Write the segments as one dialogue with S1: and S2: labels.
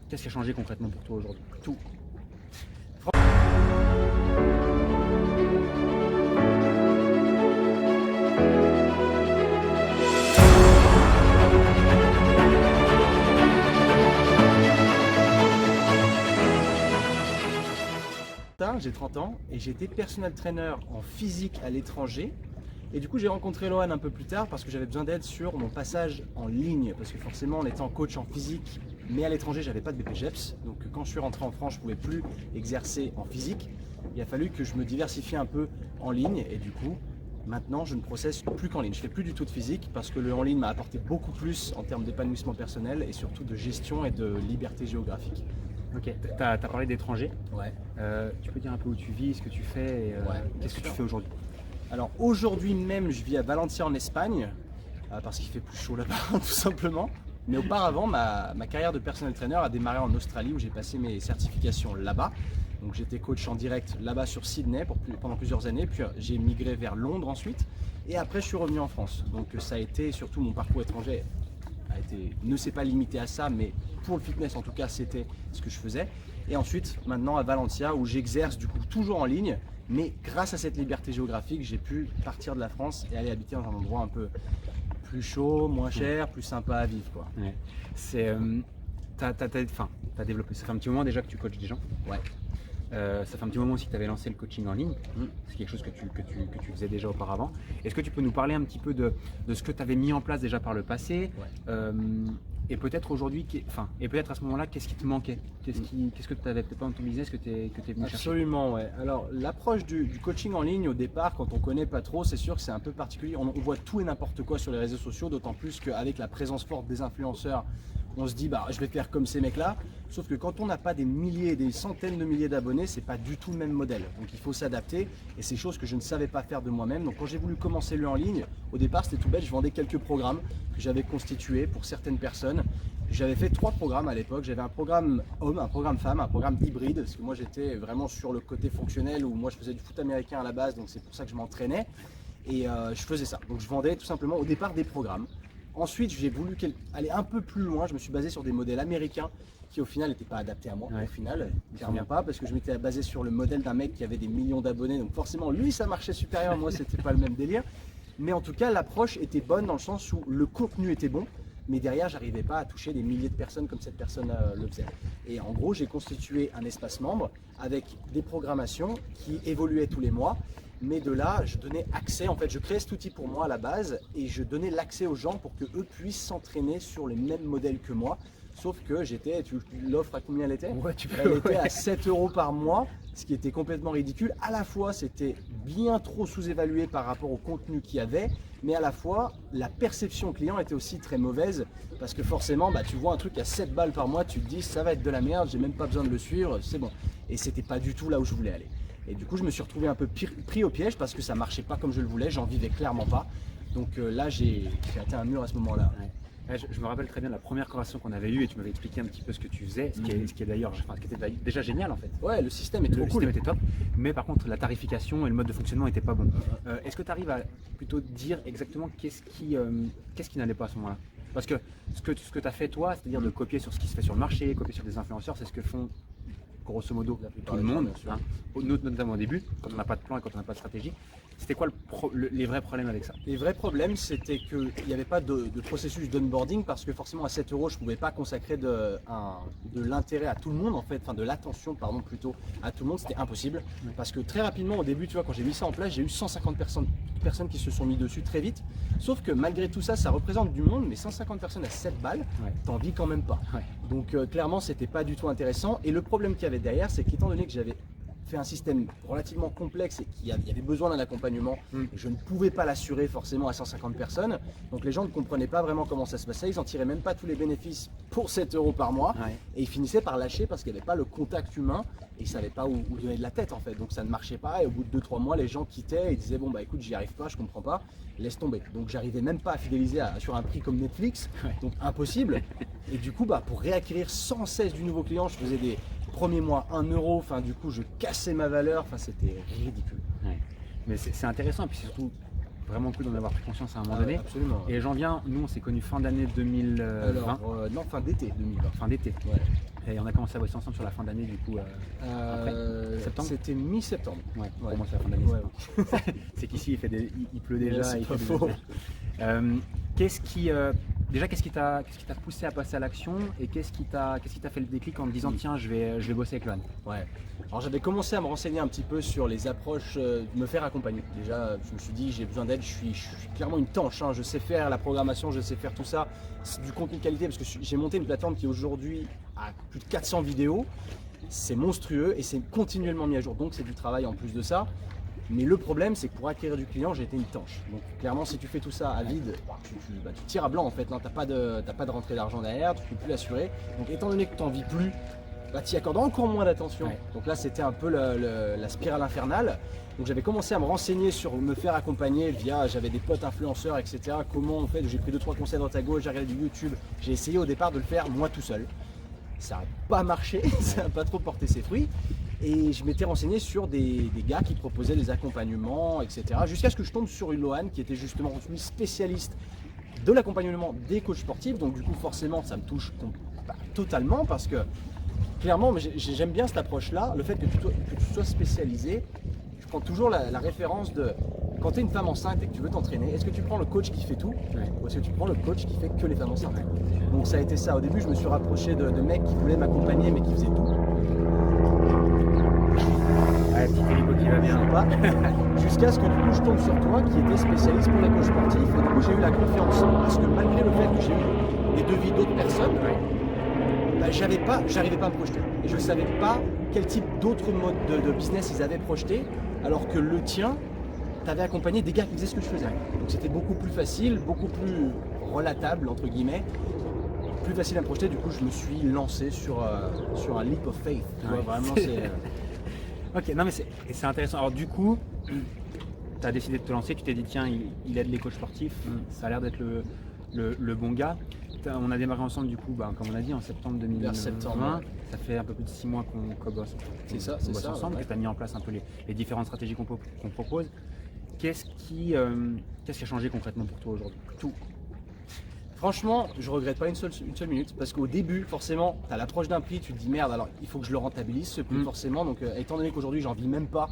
S1: qu'est-ce qui a changé concrètement pour toi aujourd'hui?
S2: Tout. J'ai 30 ans et j'ai été personal trainer en physique à l'étranger. Et du coup, j'ai rencontré Lohan un peu plus tard parce que j'avais besoin d'aide sur mon passage en ligne. Parce que forcément, en étant coach en physique, mais à l'étranger, j'avais pas de BPJEPS. Donc quand je suis rentré en France, je pouvais plus exercer en physique. Il a fallu que je me diversifie un peu en ligne. Et du coup, maintenant, je ne processe plus qu'en ligne. Je fais plus du tout de physique parce que le en ligne m'a apporté beaucoup plus en termes d'épanouissement personnel et surtout de gestion et de liberté géographique.
S1: Ok, tu as parlé d'étranger.
S2: Ouais.
S1: Tu peux dire un peu où tu vis, ce que tu fais, qu'est-ce que tu fais aujourd'hui?
S2: Alors aujourd'hui même, je vis à Valencia en Espagne, parce qu'il fait plus chaud là-bas, tout simplement. Mais auparavant, ma carrière de personal trainer a démarré en Australie où j'ai passé mes certifications là-bas. Donc j'étais coach en direct là-bas sur Sydney pendant plusieurs années, puis j'ai migré vers Londres ensuite. Et après, je suis revenu en France. Donc ça a été, surtout mon parcours étranger, ne s'est pas limité à ça, mais pour le fitness en tout cas, c'était ce que je faisais. Et ensuite, maintenant à Valencia où j'exerce du coup toujours en ligne. Mais grâce à cette liberté géographique, j'ai pu partir de la France et aller habiter dans un endroit un peu plus chaud, moins cher, plus sympa à vivre, quoi.
S1: Ouais. T'as développé, ça fait un petit moment déjà que tu coaches des gens.
S2: Ouais.
S1: Ça fait un petit moment aussi que tu avais lancé le coaching en ligne. C'est quelque chose que tu faisais déjà auparavant. Est-ce que tu peux nous parler un petit peu de ce que tu avais mis en place déjà par le passé?
S2: Ouais.
S1: Et peut-être aujourd'hui, et peut-être à ce moment-là, qu'est-ce qui te manquait? Qu'est-ce que tu avais peut-être pas dans ton business que tu es venu chercher?
S2: Absolument, ouais. Alors l'approche du coaching en ligne au départ, quand on connaît pas trop, c'est sûr que c'est un peu particulier. On voit tout et n'importe quoi sur les réseaux sociaux, d'autant plus qu'avec la présence forte des influenceurs, on se dit bah je vais faire comme ces mecs-là. Sauf que quand on n'a pas des milliers, des centaines de milliers d'abonnés, c'est pas du tout le même modèle. Donc il faut s'adapter et c'est chose que je ne savais pas faire de moi-même. Donc quand j'ai voulu commencer le en ligne, au départ c'était tout bête, je vendais quelques programmes que j'avais constitués pour certaines personnes. J'avais fait 3 programmes à l'époque. J'avais un programme homme, un programme femme, un programme hybride. Parce que moi j'étais vraiment sur le côté fonctionnel où moi je faisais du foot américain à la base, donc c'est pour ça que je m'entraînais. Et je faisais ça. Donc je vendais tout simplement au départ des programmes. Ensuite, j'ai voulu aller un peu plus loin. Je me suis basé sur des modèles américains qui au final n'étaient pas adaptés à moi.
S1: Ouais.
S2: Au final, clairement pas, parce que je m'étais basé sur le modèle d'un mec qui avait des millions d'abonnés. Donc forcément, lui, ça marchait supérieur. Moi, c'était pas le même délire. Mais en tout cas, l'approche était bonne dans le sens où le contenu était bon. Mais derrière, j'arrivais pas à toucher des milliers de personnes comme cette personne le faisait. Et en gros, j'ai constitué un espace membre avec des programmations qui évoluaient tous les mois. Mais de là, je donnais accès, en fait, je créais cet outil pour moi à la base et je donnais l'accès aux gens pour qu'eux puissent s'entraîner sur les mêmes modèles que moi. Sauf que l'offre à combien elle était?
S1: Ouais,
S2: Elle était à 7 € par mois, ce qui était complètement ridicule. À la fois, c'était bien trop sous-évalué par rapport au contenu qu'il y avait, mais à la fois, la perception client était aussi très mauvaise parce que forcément, tu vois un truc à 7 balles par mois, tu te dis ça va être de la merde, j'ai même pas besoin de le suivre, c'est bon. Et c'était pas du tout là où je voulais aller. Et du coup, je me suis retrouvé un peu pris au piège parce que ça marchait pas comme je le voulais, j'en vivais clairement pas. Donc là, j'ai atteint un mur à ce moment-là.
S1: Ouais. Ouais, je me rappelle très bien de la première conversation qu'on avait eue et tu m'avais expliqué un petit peu ce que tu faisais, ce qui est d'ailleurs, ce qui était déjà génial en fait.
S2: Ouais, le système est trop cool.
S1: Le système était top, mais par contre la tarification et le mode de fonctionnement n'étaient pas bons. Est-ce que tu arrives à plutôt dire exactement qu'est-ce qui n'allait pas à ce moment-là? Parce que ce que tu as fait toi, c'est-à-dire de copier sur ce qui se fait sur le marché, copier sur des influenceurs, c'est ce que font grosso modo tout le monde, hein, notamment au début, quand on n'a pas de plan et quand on n'a pas de stratégie. C'était quoi les vrais problèmes avec ça?
S2: Les vrais problèmes, c'était qu'il n'y avait pas de processus d'onboarding parce que forcément à 7 € je ne pouvais pas consacrer de l'intérêt à tout le monde, en fait, enfin de l'attention pardon plutôt à tout le monde, c'était impossible.
S1: Ouais.
S2: Parce que très rapidement au début, tu vois, quand j'ai mis ça en place, j'ai eu 150 personnes qui se sont mis dessus très vite. Sauf que malgré tout ça, ça représente du monde, mais 150 personnes à 7 balles,
S1: Ouais.
S2: t'en vis quand même pas.
S1: Ouais.
S2: Donc clairement, c'était pas du tout intéressant. Et le problème qu'il y avait derrière, c'est qu'étant donné que j'avais fait un système relativement complexe et qu'il y avait besoin d'un accompagnement, et je ne pouvais pas l'assurer forcément à 150 personnes. Donc les gens ne comprenaient pas vraiment comment ça se passait, ils n'en tiraient même pas tous les bénéfices pour 7 € par mois.
S1: Ouais.
S2: Et ils finissaient par lâcher parce qu'il n'y avait pas le contact humain et ils ne savaient pas où donner de la tête en fait. Donc ça ne marchait pas et au bout de 2-3 mois, les gens quittaient et disaient bon bah écoute, j'y arrive pas, je comprends pas, laisse tomber. Donc j'arrivais même pas à fidéliser sur un prix comme Netflix,
S1: Ouais.
S2: donc impossible. Et du coup pour réacquérir sans cesse du nouveau client, je faisais des premiers mois 1 €, enfin du coup je cassais ma valeur, enfin c'était ridicule.
S1: Ouais. Mais c'est intéressant et puis surtout vraiment cool d'en avoir pris conscience à un moment donné.
S2: Absolument.
S1: Et j'en viens, nous on s'est connus fin d'année 2020.
S2: Alors, non, fin d'été 2020.
S1: Fin d'été.
S2: Ouais.
S1: Et on a commencé à bosser ensemble sur la fin d'année du coup. Septembre.
S2: C'était mi-septembre.
S1: Ouais, pour moi c'est la fin d'année.
S2: Ouais.
S1: C'est qu'ici il pleut déjà.
S2: C'est
S1: il
S2: pas
S1: fait
S2: faux.
S1: qu'est-ce qui t'a poussé à passer à l'action et qu'est-ce qui t'a fait le déclic en te disant tiens je vais bosser avec Lohan?
S2: Ouais. Alors j'avais commencé à me renseigner un petit peu sur les approches, de me faire accompagner. Déjà, je me suis dit j'ai besoin d'aide, je suis clairement une tanche, hein. Je sais faire la programmation, je sais faire tout ça. C'est du contenu de qualité parce que j'ai monté une plateforme qui aujourd'hui a plus de 400 vidéos. C'est monstrueux et c'est continuellement mis à jour, donc c'est du travail en plus de ça. Mais le problème, c'est que pour acquérir du client, j'ai été une tanche. Donc clairement, si tu fais tout ça à vide, tu tires à blanc en fait. Tu n'as pas de rentrée d'argent derrière, tu ne peux plus l'assurer. Donc étant donné que tu n'en vis plus, tu y accordes encore moins d'attention.
S1: Ouais.
S2: Donc là, c'était un peu la spirale infernale. Donc j'avais commencé à me renseigner sur me faire accompagner j'avais des potes influenceurs, etc. Comment en fait, j'ai pris 2-3 conseils dans ta gauche, j'ai regardé du YouTube. J'ai essayé au départ de le faire moi tout seul. Ça n'a pas marché, ça n'a pas trop porté ses fruits. Et je m'étais renseigné sur des gars qui proposaient des accompagnements, etc. Jusqu'à ce que je tombe sur une Lohan qui était justement lui spécialiste de l'accompagnement des coachs sportifs. Donc du coup forcément ça me touche totalement parce que clairement j'aime bien cette approche-là. Le fait que tu sois spécialisé, je prends toujours la référence de quand tu es une femme enceinte et que tu veux t'entraîner, est-ce que tu prends le coach qui fait tout ou est-ce que tu prends le coach qui fait que les femmes enceintes? Donc ça a été ça. Au début je me suis rapproché de mecs qui voulaient m'accompagner mais qui faisaient tout.
S1: Ouais, petit hélico qui va bien.
S2: Pas. Jusqu'à ce que du coup je tombe sur toi qui était spécialiste pour les coachs sportifs et du coup j'ai eu la confiance parce que malgré le fait que j'ai eu des devis d'autres personnes, j'arrivais pas à me projeter et je ne savais pas quel type d'autres modes de business ils avaient projeté alors que le tien t'avais accompagné des gars qui faisaient ce que je faisais. Donc c'était beaucoup plus facile, beaucoup plus relatable entre guillemets, plus facile à me projeter. Du coup je me suis lancé sur un leap of faith. Tu vois, vraiment c'est
S1: Ok, non mais c'est intéressant. Alors du coup, tu as décidé de te lancer, tu t'es dit tiens, il aide les coachs sportifs, ça a l'air d'être le bon gars. On a démarré ensemble du coup, comme on a dit, en septembre 2020.
S2: Vers septembre, ouais.
S1: Ça fait un peu plus de 6 mois qu'on bosse.
S2: C'est ça,
S1: ensemble,
S2: ouais.
S1: que tu as mis en place un peu les différentes stratégies qu'on propose. Qu'est-ce qui a changé concrètement pour toi aujourd'hui?
S2: Tout. Franchement, je regrette pas une seule minute parce qu'au début, forcément, tu as l'approche d'un prix, tu te dis merde, alors il faut que je le rentabilise ce prix forcément. Donc, étant donné qu'aujourd'hui, j'en vis même pas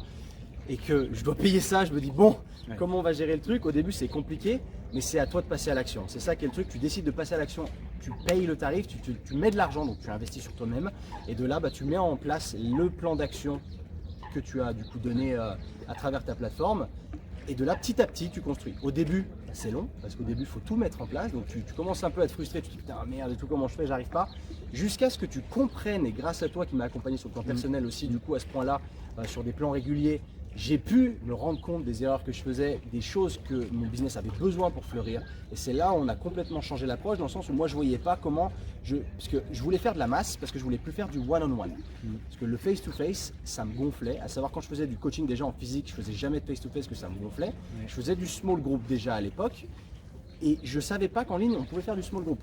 S2: et que je dois payer ça, je me dis bon, comment on va gérer le truc? Au début, c'est compliqué, mais c'est à toi de passer à l'action. C'est ça qui est le truc, tu décides de passer à l'action, tu payes le tarif, tu mets de l'argent, donc tu investis sur toi-même et de là, tu mets en place le plan d'action que tu as du coup donné à travers ta plateforme. Et de là, petit à petit, tu construis. Au début, c'est long, parce qu'au début, il faut tout mettre en place. Donc, tu commences un peu à être frustré, tu te dis putain, merde, et tout, comment je fais, j'arrive pas. Jusqu'à ce que tu comprennes, et grâce à toi qui m'as accompagné sur le plan personnel aussi, du coup, à ce point-là, sur des plans réguliers, j'ai pu me rendre compte des erreurs que je faisais, des choses que mon business avait besoin pour fleurir. Et c'est là où on a complètement changé l'approche, dans le sens où moi, je voyais pas comment parce que je voulais faire de la masse, parce que je voulais plus faire du one-on-one. Parce que le face-to-face, ça me gonflait. À savoir, quand je faisais du coaching déjà en physique, je faisais jamais de face-to-face, que ça me gonflait. Je faisais du small group déjà à l'époque. Et je savais pas qu'en ligne, on pouvait faire du small group.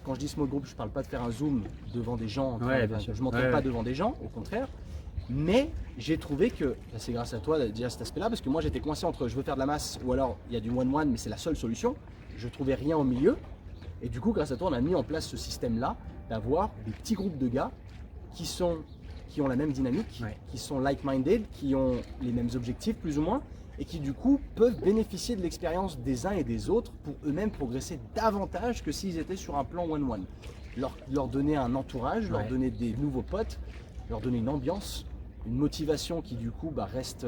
S2: Quand je dis small group, je parle pas de faire un zoom devant des gens. Je m'entraîne pas devant des gens, au contraire. Mais j'ai trouvé que, c'est grâce à toi déjà cet aspect-là, parce que moi j'étais coincé entre je veux faire de la masse ou alors il y a du one-one, mais c'est la seule solution. Je trouvais rien au milieu. Et du coup, grâce à toi, on a mis en place ce système-là d'avoir des petits groupes de gars qui ont la même dynamique, qui sont like-minded, qui ont les mêmes objectifs plus ou moins, et qui du coup peuvent bénéficier de l'expérience des uns et des autres pour eux-mêmes progresser davantage que s'ils étaient sur un plan one-one. Leur donner un entourage, leur donner des nouveaux potes, leur donner une ambiance, une motivation qui du coup reste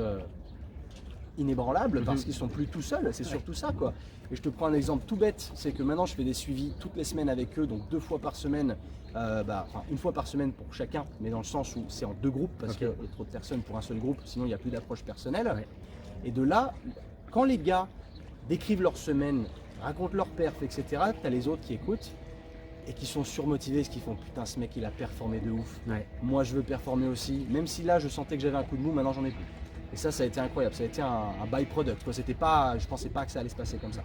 S2: inébranlable parce qu'ils sont plus tout seuls, c'est surtout ça quoi. Et je te prends un exemple tout bête, c'est que maintenant je fais des suivis toutes les semaines avec eux, donc 2 fois par semaine, une fois par semaine pour chacun, mais dans le sens où c'est en 2 groupes parce qu'il y a trop de personnes pour un seul groupe, sinon il n'y a plus d'approche personnelle. Et de là, quand les gars décrivent leur semaine, racontent leur perf, etc., tu as les autres qui écoutent et qui sont surmotivés, ce qui font putain ce mec il a performé de ouf, moi je veux performer aussi, même si là je sentais que j'avais un coup de mou, maintenant j'en ai plus. Et ça a été incroyable, ça a été un byproduct, je pensais pas que ça allait se passer comme ça.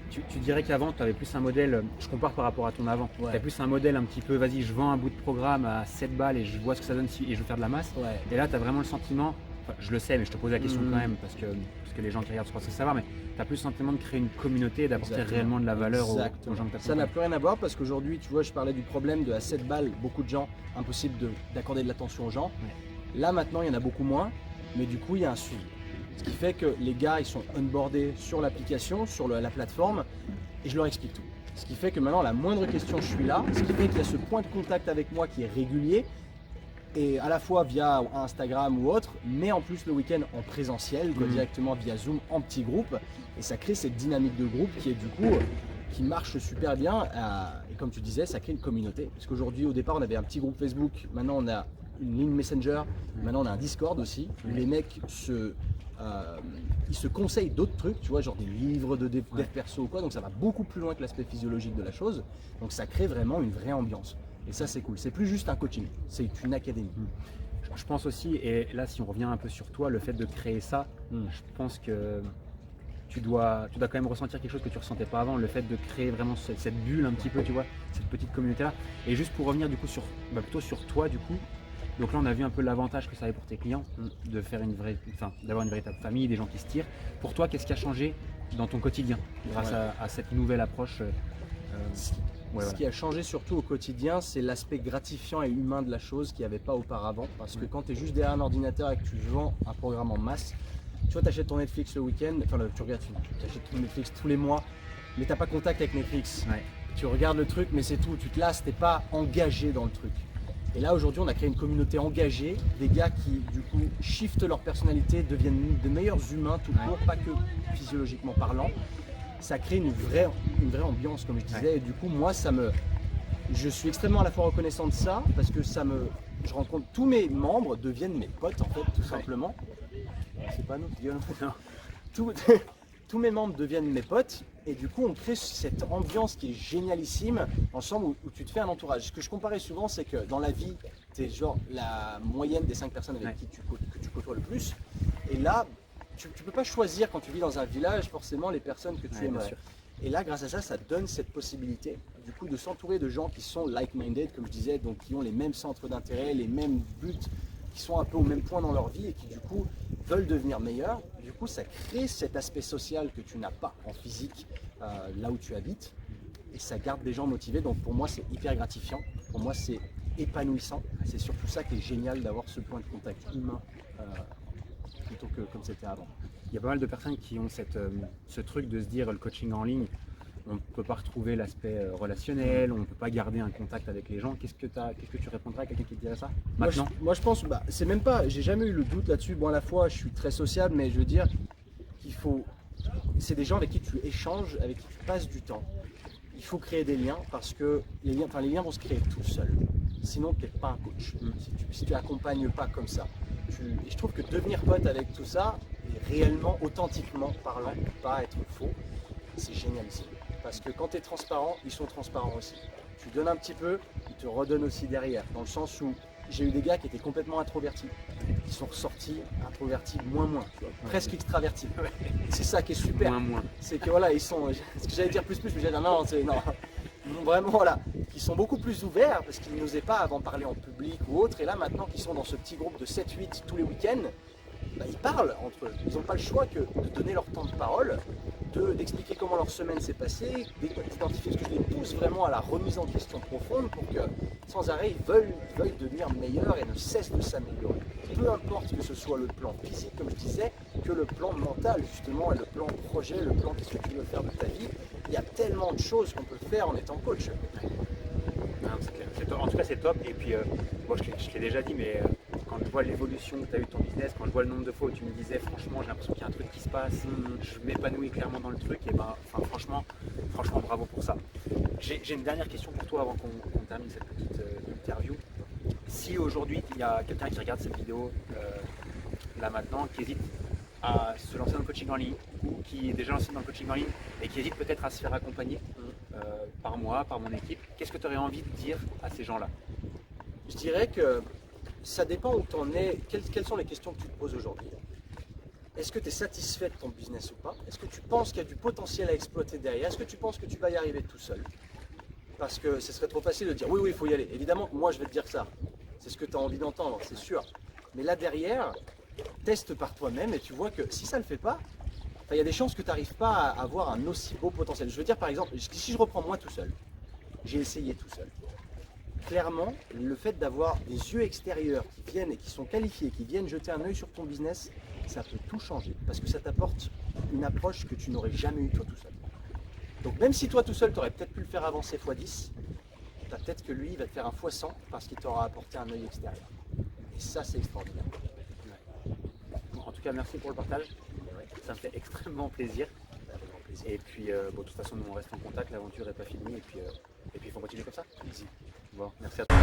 S1: Tu dirais qu'avant tu avais plus un modèle, je compare par rapport à ton avant, tu avais plus un modèle un petit peu, vas-y je vends un bout de programme à 7 balles et je vois ce que ça donne et je veux faire de la masse. Et là tu as vraiment le sentiment, enfin, je le sais, mais je te pose la question quand même parce que les gens qui regardent sont pas censés savoir, mais tu as plus le sentiment de créer une communauté et d'apporter
S2: Exactement.
S1: réellement de la valeur aux
S2: Exactement.
S1: gens que tu
S2: Ça n'a plus rien à voir parce qu'aujourd'hui, tu vois, je parlais du problème de à 7 balles, beaucoup de gens, impossible d'accorder de l'attention aux gens. Là maintenant, il y en a beaucoup moins, mais du coup, il y a un suivi. Ce qui fait que les gars, ils sont onboardés sur l'application, sur la plateforme, et je leur explique tout. Ce qui fait que maintenant, la moindre question, je suis là. Ce qui fait qu'il y a ce point de contact avec moi qui est régulier, et à la fois via Instagram ou autre, mais en plus le week-end en présentiel, directement via Zoom en petit groupe, et ça crée cette dynamique de groupe qui est du coup qui marche super bien. Et comme tu disais, ça crée une communauté. Parce qu'aujourd'hui, au départ, on avait un petit groupe Facebook, maintenant on a une ligne Messenger, maintenant on a un Discord aussi. Où les mecs ils se conseillent d'autres trucs, tu vois, genre des livres de dev perso ou quoi. Donc ça va beaucoup plus loin que l'aspect physiologique de la chose. Donc ça crée vraiment une vraie ambiance. Et ça, c'est cool. C'est plus juste un coaching, c'est une académie.
S1: Je pense aussi, et là, si on revient un peu sur toi, le fait de créer ça, je pense que tu dois quand même ressentir quelque chose que tu ressentais pas avant, le fait de créer vraiment cette bulle un petit peu, tu vois, cette petite communauté-là. Et juste pour revenir du coup plutôt sur toi, du coup. Donc là, on a vu un peu l'avantage que ça avait pour tes clients, de faire d'avoir une véritable famille, des gens qui se tirent. Pour toi, qu'est-ce qui a changé dans ton quotidien grâce à cette nouvelle approche
S2: Ce qui a changé surtout au quotidien, c'est l'aspect gratifiant et humain de la chose qu'il n'y avait pas auparavant. Parce que quand tu es juste derrière un ordinateur et que tu vends un programme en masse, tu vois, tu achètes ton Netflix le week-end, tu achètes ton Netflix tous les mois, mais tu n'as pas contact avec Netflix. Tu regardes le truc, mais c'est tout, tu te lasses, tu n'es pas engagé dans le truc. Et là, aujourd'hui, on a créé une communauté engagée, des gars qui, du coup, shiftent leur personnalité, deviennent de meilleurs humains tout court, pas que physiologiquement parlant. Ça crée une vraie ambiance, comme je disais, et du coup, moi, je suis extrêmement à la fois reconnaissant de ça, parce que je rencontre tous mes membres deviennent mes potes, en fait, tout simplement. C'est pas nous, Guillaume. Tous mes membres deviennent mes potes, et du coup, on crée cette ambiance qui est génialissime, ensemble, où tu te fais un entourage. Ce que je comparais souvent, c'est que dans la vie, tu es genre la moyenne des 5 personnes avec qui que tu côtoies le plus, et là, tu ne peux pas choisir quand tu vis dans un village forcément les personnes que tu aimerais. Et là, grâce à ça, ça donne cette possibilité du coup de s'entourer de gens qui sont like-minded, comme je disais, donc qui ont les mêmes centres d'intérêt, les mêmes buts, qui sont un peu au même point dans leur vie et qui du coup veulent devenir meilleurs. Du coup, ça crée cet aspect social que tu n'as pas en physique là où tu habites, et ça garde des gens motivés. Donc pour moi, c'est hyper gratifiant. Pour moi, c'est épanouissant. C'est surtout ça qui est génial d'avoir ce point de contact humain. Plutôt que comme c'était avant.
S1: Il y a pas mal de personnes qui ont ce truc de se dire le coaching en ligne, on ne peut pas retrouver l'aspect relationnel, on ne peut pas garder un contact avec les gens. Qu'est-ce que tu répondrais à quelqu'un qui te dirait ça maintenant?
S2: Moi je pense, c'est même pas, j'ai jamais eu le doute là-dessus. Bon, à la fois je suis très sociable, mais je veux dire c'est des gens avec qui tu échanges, avec qui tu passes du temps. Il faut créer des liens parce que les liens vont se créer tout seuls. Sinon tu n'es pas un coach. Si tu accompagnes pas comme ça. Et je trouve que devenir pote avec tout ça, et réellement, authentiquement parlant, pas être faux, c'est génial ici. Parce que quand tu es transparent, ils sont transparents aussi. Tu donnes un petit peu, ils te redonnent aussi derrière. Dans le sens où j'ai eu des gars qui étaient complètement introvertis, qui sont ressortis introvertis moins, tu vois, presque extravertis. C'est ça qui est super.
S1: Moins.
S2: C'est que voilà, ils sont. Ce que j'allais dire plus, mais j'allais dire non. Vraiment, voilà, qui sont beaucoup plus ouverts parce qu'ils n'osaient pas avant parler en public ou autre. Et là, maintenant qu'ils sont dans ce petit groupe de 7-8 tous les week-ends, ils parlent entre eux. Ils n'ont pas le choix que de donner leur temps de parole, d'expliquer comment leur semaine s'est passée, d'identifier ce que je les pousse vraiment à la remise en question profonde pour que sans arrêt ils veulent devenir meilleurs et ne cessent de s'améliorer. Peu importe que ce soit le plan physique comme je disais, que le plan mental justement, et le plan projet, le plan qu'est-ce que tu veux faire de ta vie. Il y a tellement de choses qu'on peut faire en étant coach.
S1: Non, c'est clair. En tout cas c'est top, et puis moi je t'ai déjà dit, mais quand je vois l'évolution que tu as eu de ton business, quand je vois le nombre de fois où tu me disais franchement j'ai l'impression qu'il y a un truc qui se passe, je m'épanouis clairement dans le truc, et franchement bravo pour ça. J'ai une dernière question pour toi avant qu'on termine cette petite interview. Si aujourd'hui il y a quelqu'un qui regarde cette vidéo là maintenant, qui hésite à se lancer dans le coaching en ligne, ou qui est déjà lancé dans le coaching en ligne et qui hésite peut-être à se faire accompagner par moi, par mon équipe, qu'est-ce que tu aurais envie de dire à ces gens-là?
S2: Je dirais que ça dépend où tu en es. Quelles sont les questions que tu te poses aujourd'hui? Est-ce que tu es satisfait de ton business ou pas? Est-ce que tu penses qu'il y a du potentiel à exploiter derrière? Est-ce que tu penses que tu vas y arriver tout seul? Parce que ce serait trop facile de dire oui, il faut y aller. Évidemment que moi je vais te dire ça. C'est ce que tu as envie d'entendre, c'est sûr. Mais là derrière, teste par toi-même et tu vois que si ça ne le fait pas, il y a des chances que tu n'arrives pas à avoir un aussi beau potentiel. Je veux dire par exemple, si je reprends moi tout seul, j'ai essayé tout seul. Clairement, le fait d'avoir des yeux extérieurs qui viennent et qui sont qualifiés, qui viennent jeter un œil sur ton business, ça peut tout changer parce que ça t'apporte une approche que tu n'aurais jamais eue toi tout seul. Donc même si toi tout seul, tu aurais peut-être pu le faire avancer x10, tu as peut-être que lui, il va te faire un x100 parce qu'il t'aura apporté un œil extérieur. Et ça, c'est extraordinaire.
S1: Bon, en tout cas, merci pour le partage. Ça me fait extrêmement plaisir. Et puis, bon, de toute façon, nous on reste en contact, l'aventure n'est pas finie. Et puis, il faut continuer comme ça. Bon, merci à toi.